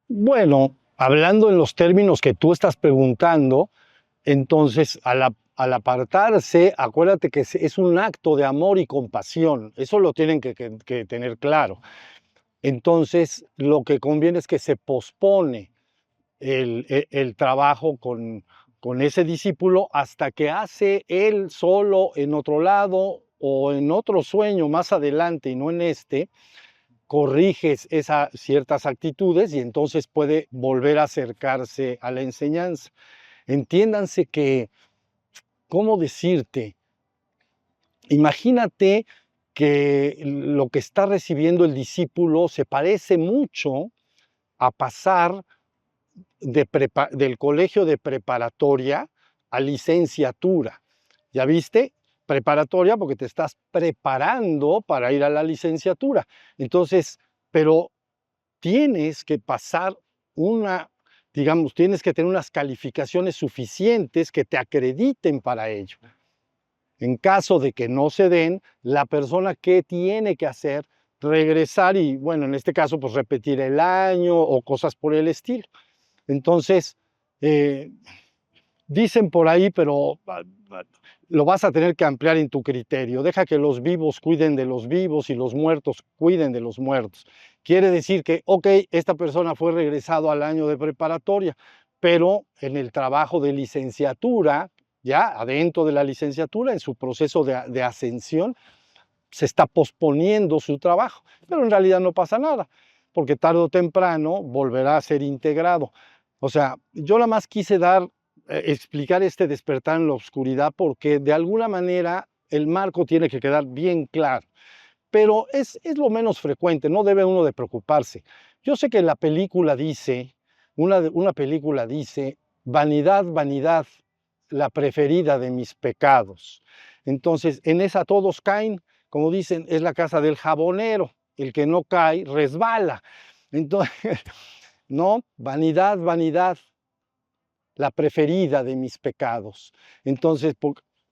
Bueno, hablando en los términos que tú estás preguntando, entonces al apartarse, acuérdate que es un acto de amor y compasión. Eso lo tienen que tener claro. Entonces, lo que conviene es que se pospone el trabajo con ese discípulo hasta que hace él solo en otro lado o en otro sueño más adelante y no en este, corriges esas ciertas actitudes y entonces puede volver a acercarse a la enseñanza. Entiéndanse que, ¿cómo decirte? Imagínate que lo que está recibiendo el discípulo se parece mucho a pasar del colegio de preparatoria a licenciatura. ¿Ya viste? Preparatoria porque te estás preparando para ir a la licenciatura. Entonces, pero tienes que pasar digamos, tienes que tener unas calificaciones suficientes que te acrediten para ello. En caso de que no se den, la persona que tiene que hacer, regresar y, bueno, en este caso, pues repetir el año o cosas por el estilo. Entonces, eh, dicen por ahí, pero lo vas a tener que ampliar en tu criterio. Deja que los vivos cuiden de los vivos y los muertos cuiden de los muertos. Quiere decir que, ok, esta persona fue regresado al año de preparatoria, pero en el trabajo de licenciatura, ya adentro de la licenciatura, en su proceso de ascensión, se está posponiendo su trabajo, pero en realidad no pasa nada, porque tarde o temprano volverá a ser integrado. O sea, yo nada más quise explicar este despertar en la oscuridad porque de alguna manera el marco tiene que quedar bien claro, pero es lo menos frecuente, no debe uno de preocuparse. Yo sé que la película dice, una película dice, vanidad, vanidad, la preferida de mis pecados. Entonces, en esa todos caen, como dicen, es la casa del jabonero, el que no cae resbala. Entonces, no, vanidad, vanidad, la preferida de mis pecados. Entonces,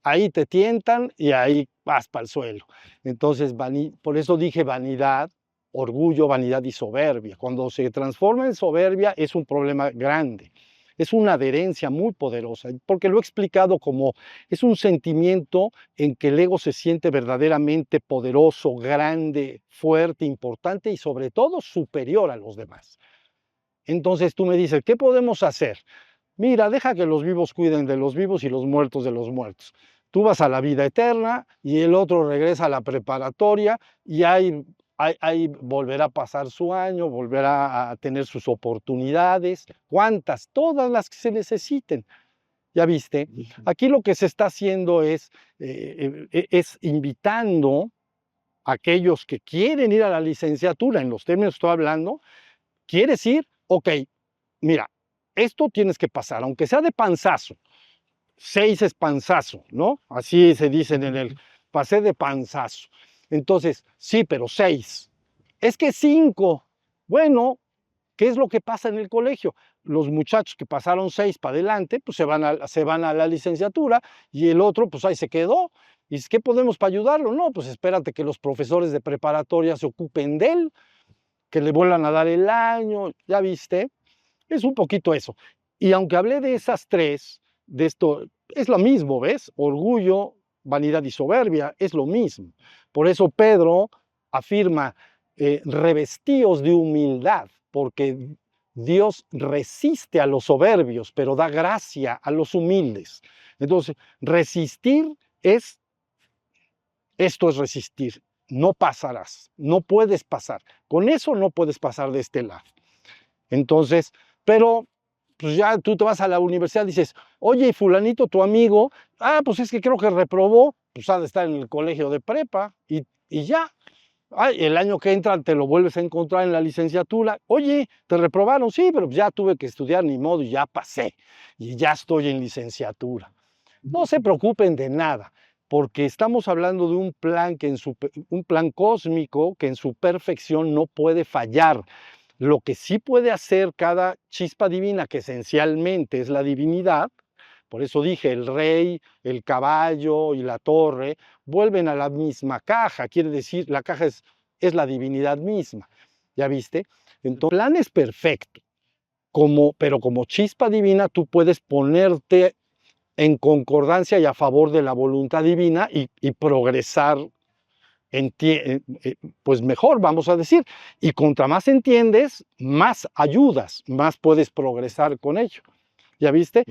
ahí te tientan y ahí vas para el suelo. Entonces, por eso dije vanidad, orgullo, vanidad y soberbia. Cuando se transforma en soberbia es un problema grande. Es una adherencia muy poderosa, porque lo he explicado como es un sentimiento en que el ego se siente verdaderamente poderoso, grande, fuerte, importante y sobre todo superior a los demás. Entonces tú me dices, ¿qué podemos hacer? Mira, deja que los vivos cuiden de los vivos y los muertos de los muertos. Tú vas a la vida eterna y el otro regresa a la preparatoria y ahí volverá a pasar su año, volverá a tener sus oportunidades. ¿Cuántas? Todas las que se necesiten. ¿Ya viste? Aquí lo que se está haciendo es invitando a aquellos que quieren ir a la licenciatura, en los términos que estoy hablando. ¿Quieres ir? Ok, mira, esto tienes que pasar, aunque sea de panzazo. 6 es panzazo, ¿no? Así se dicen pasé de panzazo. Entonces, sí, pero 6. Es que 5. Bueno, ¿qué es lo que pasa en el colegio? Los muchachos que pasaron 6 para adelante, pues se van a la licenciatura y el otro, pues ahí se quedó. ¿Y qué podemos para ayudarlo? No, pues espérate que los profesores de preparatoria se ocupen de él, que le vuelvan a dar el año, ¿ya viste? Es un poquito eso. Y aunque hablé de esas tres, de esto, es lo mismo, ¿ves? Orgullo, vanidad y soberbia, es lo mismo. Por eso Pedro afirma, revestíos de humildad, porque Dios resiste a los soberbios, pero da gracia a los humildes. Entonces, resistir esto es resistir. No pasarás, no puedes pasar. Con eso no puedes pasar de este lado. Entonces, pero pues ya tú te vas a la universidad y dices, oye, fulanito, tu amigo, pues es que creo que reprobó, pues ha de estar en el colegio de prepa y ya. Ay, el año que entra te lo vuelves a encontrar en la licenciatura. Oye, te reprobaron, sí, pero ya tuve que estudiar, ni modo, y ya pasé. Y ya estoy en licenciatura. No se preocupen de nada, porque estamos hablando de un plan, un plan cósmico que en su perfección no puede fallar. Lo que sí puede hacer cada chispa divina, que esencialmente es la divinidad, por eso dije, el rey, el caballo y la torre vuelven a la misma caja, quiere decir, la caja es la divinidad misma, ¿ya viste? Entonces, el plan es perfecto, pero como chispa divina, tú puedes ponerte en concordancia y a favor de la voluntad divina y progresar pues mejor, vamos a decir. Y contra más entiendes, más ayudas, más puedes progresar con ello. ¿Ya viste?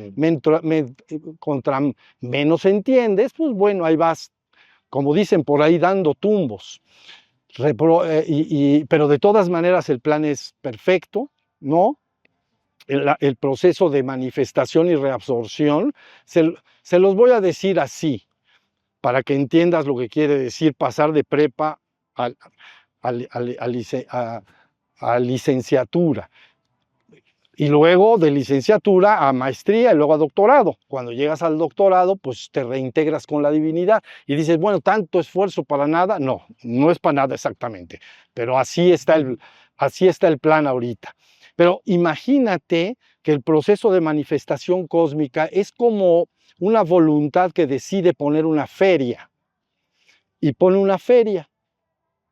Contra menos entiendes, pues bueno, ahí vas, como dicen por ahí, dando tumbos. Pero de todas maneras el plan es perfecto, ¿no? El proceso de manifestación y reabsorción, se los voy a decir así, para que entiendas lo que quiere decir pasar de prepa a licenciatura. Y luego de licenciatura a maestría y luego a doctorado. Cuando llegas al doctorado, pues te reintegras con la divinidad y dices, bueno, tanto esfuerzo para nada. No, no es para nada exactamente, pero así está el plan ahorita. Pero imagínate que el proceso de manifestación cósmica es como una voluntad que decide poner una feria. Y pone una feria,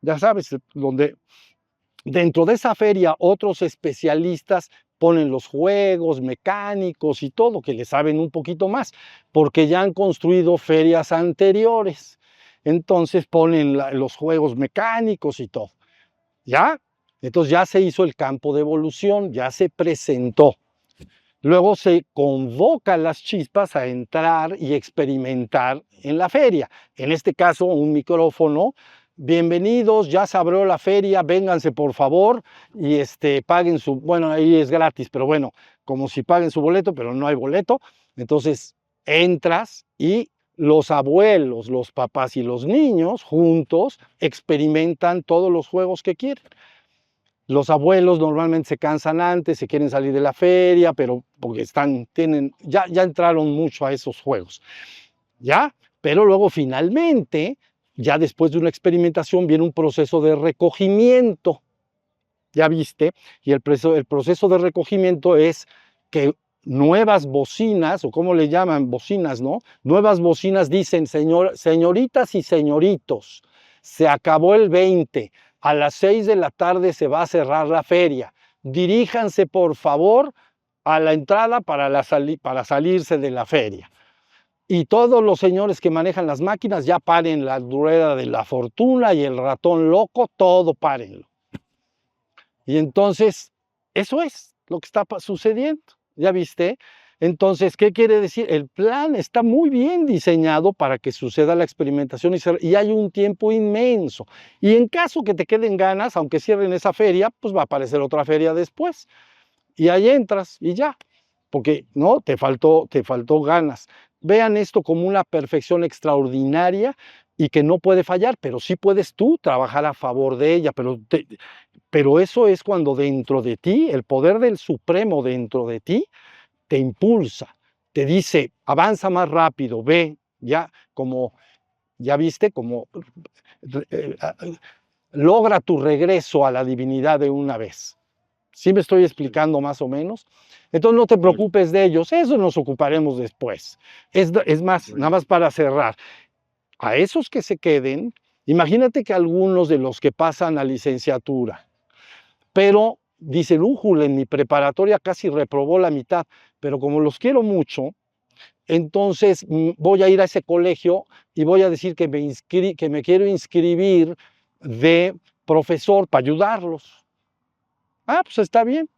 ya sabes, donde dentro de esa feria otros especialistas ponen los juegos mecánicos y todo, que le saben un poquito más, porque ya han construido ferias anteriores. Entonces ponen los juegos mecánicos y todo. ¿Ya? Entonces ya se hizo el campo de evolución, ya se presentó. Luego se convoca a las chispas a entrar y experimentar en la feria. En este caso, un micrófono. Bienvenidos, ya se abrió la feria, vénganse por favor y paguen su, bueno, ahí es gratis, pero bueno, como si paguen su boleto, pero no hay boleto. Entonces entras y los abuelos, los papás y los niños juntos experimentan todos los juegos que quieren. Los abuelos normalmente se cansan antes, se quieren salir de la feria, pero porque ya entraron mucho a esos juegos, ¿ya? Pero luego finalmente, ya después de una experimentación, viene un proceso de recogimiento, ¿ya viste? Y el proceso de recogimiento es que nuevas bocinas, o cómo le llaman, bocinas, ¿no? Nuevas bocinas dicen, señoritas y señoritos, se acabó el 20, a las 6 de la tarde se va a cerrar la feria. Diríjanse, por favor, a la entrada para salirse de la feria. Y todos los señores que manejan las máquinas ya paren la rueda de la fortuna y el ratón loco, todo párenlo. Y entonces, eso es lo que está sucediendo. ¿Ya viste? Entonces, ¿qué quiere decir? El plan está muy bien diseñado para que suceda la experimentación y hay un tiempo inmenso. Y en caso que te queden ganas, aunque cierren esa feria, pues va a aparecer otra feria después. Y ahí entras y ya, porque no, te faltó ganas. Vean esto como una perfección extraordinaria y que no puede fallar, pero sí puedes tú trabajar a favor de ella, pero eso es cuando dentro de ti, el poder del Supremo dentro de ti, te impulsa, te dice, avanza más rápido, ve, ya viste, logra tu regreso a la divinidad de una vez. ¿Sí me estoy explicando más o menos? Entonces no te preocupes de ellos, eso nos ocuparemos después. Es más, nada más para cerrar, a esos que se queden, imagínate que algunos de los que pasan a licenciatura, pero dicen, en mi preparatoria casi reprobó la mitad, pero como los quiero mucho, entonces voy a ir a ese colegio y voy a decir que me quiero inscribir de profesor para ayudarlos. Ah, pues está bien.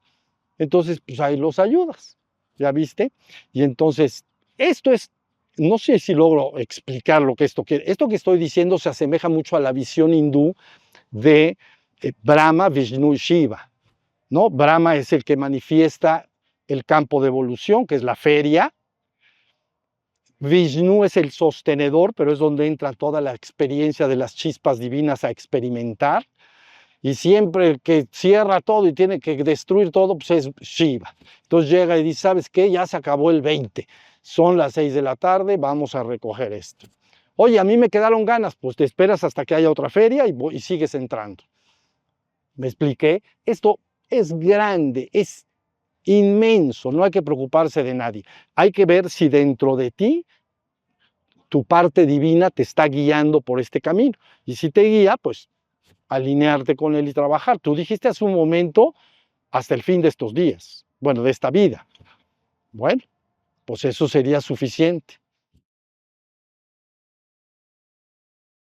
Entonces, pues ahí los ayudas, ¿ya viste? Y entonces, no sé si logro explicar lo que esto quiere. Esto que estoy diciendo se asemeja mucho a la visión hindú de Brahma, Vishnu y Shiva, ¿no? Brahma es el que manifiesta el campo de evolución, que es la feria. Vishnu es el sostenedor, pero es donde entra toda la experiencia de las chispas divinas a experimentar. Y siempre el que cierra todo y tiene que destruir todo, pues es Shiva. Entonces llega y dice, ¿sabes qué? Ya se acabó el 20. Son las 6 de la tarde, vamos a recoger esto. Oye, a mí me quedaron ganas, pues te esperas hasta que haya otra feria y sigues entrando. ¿Me expliqué? Esto es grande, es inmenso, no hay que preocuparse de nadie. Hay que ver si dentro de ti tu parte divina te está guiando por este camino. Y si te guía, pues alinearte con él y trabajar. Tú dijiste hace un momento hasta el fin de estos días. bueno, de esta vida. Bueno, pues eso sería suficiente.